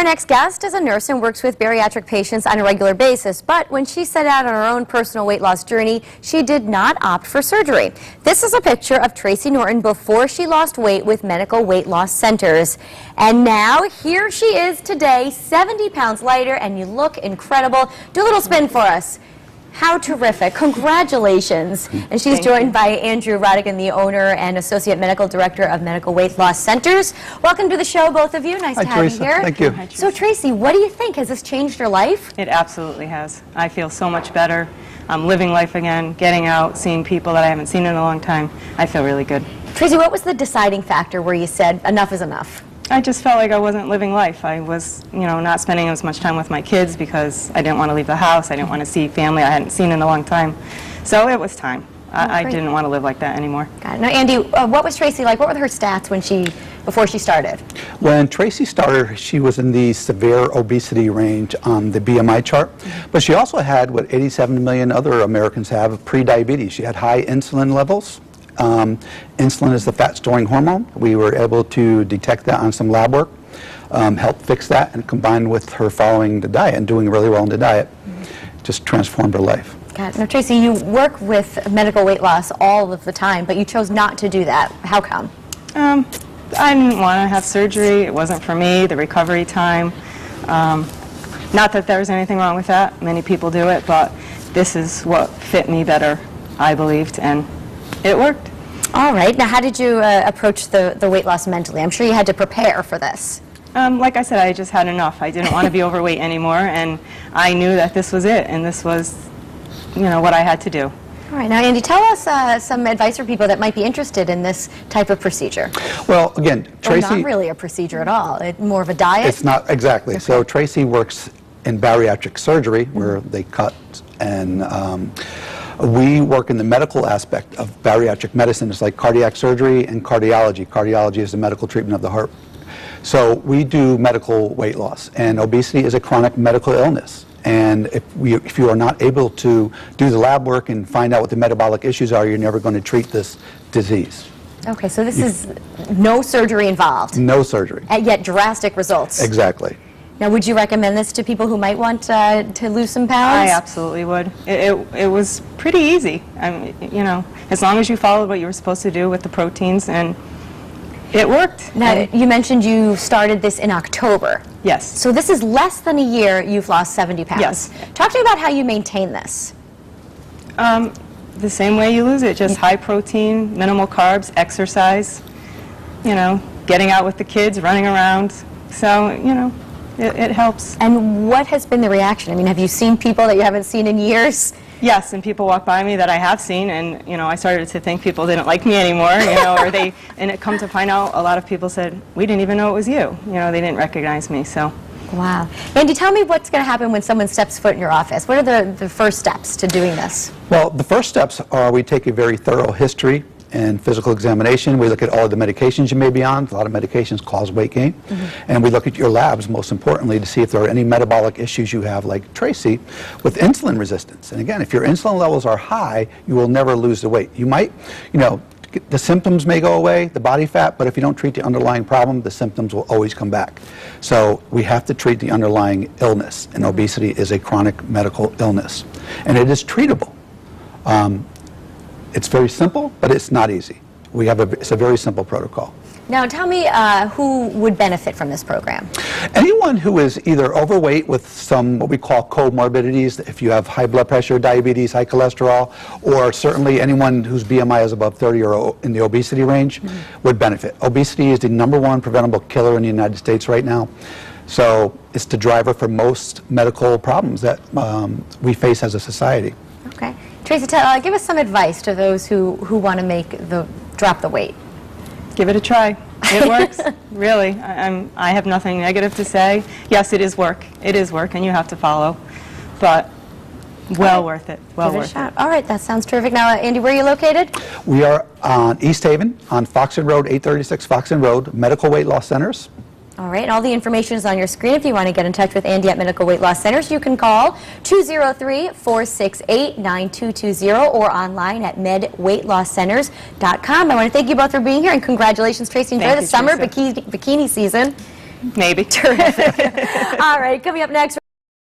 Our next guest is a nurse and works with bariatric patients on a regular basis, but when she set out on her own personal weight loss journey, she did not opt for surgery. This is a picture of Tracy Norton before she lost weight with Medical Weight Loss Centers. And now, here she is today, 70 pounds lighter, and you look incredible. Do a little spin for us. How terrific. Congratulations. And she's joined by Andrew Rodigan, the owner and Associate Medical Director of Medical Weight Loss Centers. Welcome to the show, both of you. Nice to have you here. Thank you. So, Tracy, what do you think? Has this changed your life? It absolutely has. I feel so much better. I'm living life again, getting out, seeing people that I haven't seen in a long time. I feel really good. Tracy, what was the deciding factor where you said enough is enough? I just felt like I wasn't living life. I was, not spending as much time with my kids because I didn't want to leave the house. I didn't want to see family I hadn't seen in a long time. So it was time. I didn't want to live like that anymore. Got it. Now, Andy, what was Tracy like? What were her stats before she started? When Tracy started, she was in the severe obesity range on the BMI chart, but she also had what 87 million other Americans have, pre-diabetes. She had high insulin levels. Insulin is the fat-storing hormone. We were able to detect that on some lab work, help fix that, and combined with her following the diet and doing really well in the diet, just transformed her life. Got it. Now, Tracy, you work with medical weight loss all of the time, but you chose not to do that. How come? I didn't want to have surgery. It wasn't for me, the recovery time. Not that there's anything wrong with that. Many people do it, but this is what fit me better, I believed, and it worked. All right. Now, how did you approach the weight loss mentally? I'm sure you had to prepare for this. Like I said, I just had enough. I didn't want to be overweight anymore, and I knew that this was it, and this was, what I had to do. All right. Now, Andy, tell us some advice for people that might be interested in this type of procedure. Well, again, Tracy... Well, not really a procedure at all. It's more of a diet? It's not, exactly. Okay. So Tracy works in bariatric surgery, where they cut and... we work in the medical aspect of bariatric medicine. It's like cardiac surgery and cardiology. Cardiology is the medical treatment of the heart. So we do medical weight loss, and obesity is a chronic medical illness. And if you are not able to do the lab work and find out what the metabolic issues are, you're never going to treat this disease. Okay, so this is no surgery involved. No surgery. And yet drastic results. Exactly. Now, would you recommend this to people who might want to lose some pounds? I absolutely would. It was pretty easy. I mean, as long as you followed what you were supposed to do with the proteins, and it worked. Now, you mentioned you started this in October. Yes. So this is less than a year you've lost 70 pounds. Yes. Talk to me about how you maintain this. The same way you lose it, just high protein, minimal carbs, exercise, getting out with the kids, running around. So, it helps. And what has been the reaction? I mean, have you seen people that you haven't seen in years? Yes, and people walk by me that I have seen, and I started to think people didn't like me anymore, and it come to find out a lot of people said, we didn't even know it was you. They didn't recognize me, so. Wow. Andy, tell me what's going to happen when someone steps foot in your office. What are the first steps to doing this? Well, the first steps are we take a very thorough history and physical examination. We look at all of the medications you may be on. A lot of medications cause weight gain. And we look at your labs, most importantly, to see if there are any metabolic issues you have, like Tracy, with insulin resistance. And again, if your insulin levels are high, you will never lose the weight. You might, the symptoms may go away, the body fat, but if you don't treat the underlying problem, the symptoms will always come back. So we have to treat the underlying illness, and obesity is a chronic medical illness. And it is treatable. It's very simple, but it's not easy. It's a very simple protocol. Now, tell me who would benefit from this program? Anyone who is either overweight with some what we call comorbidities, if you have high blood pressure, diabetes, high cholesterol, or certainly anyone whose BMI is above 30 or in the obesity range would benefit. Obesity is the #1 preventable killer in the United States right now. So it's the driver for most medical problems that we face as a society. Okay. Tracy, give us some advice to those who want to drop the weight. Give it a try. It works, really. I have nothing negative to say. Yes, it is work. It is work, and you have to follow. But well worth it. Well worth it. All right, that sounds terrific. Now, Andy, where are you located? We are on East Haven, on Foxen Road, 836 Foxen Road, Medical Weight Loss Centers. All right, all the information is on your screen. If you want to get in touch with Andy at Medical Weight Loss Centers, you can call 203-468-9220 or online at medweightlosscenters.com. I want to thank you both for being here, and congratulations, Tracy. Enjoy the summer bikini season. Maybe. All right, coming up next.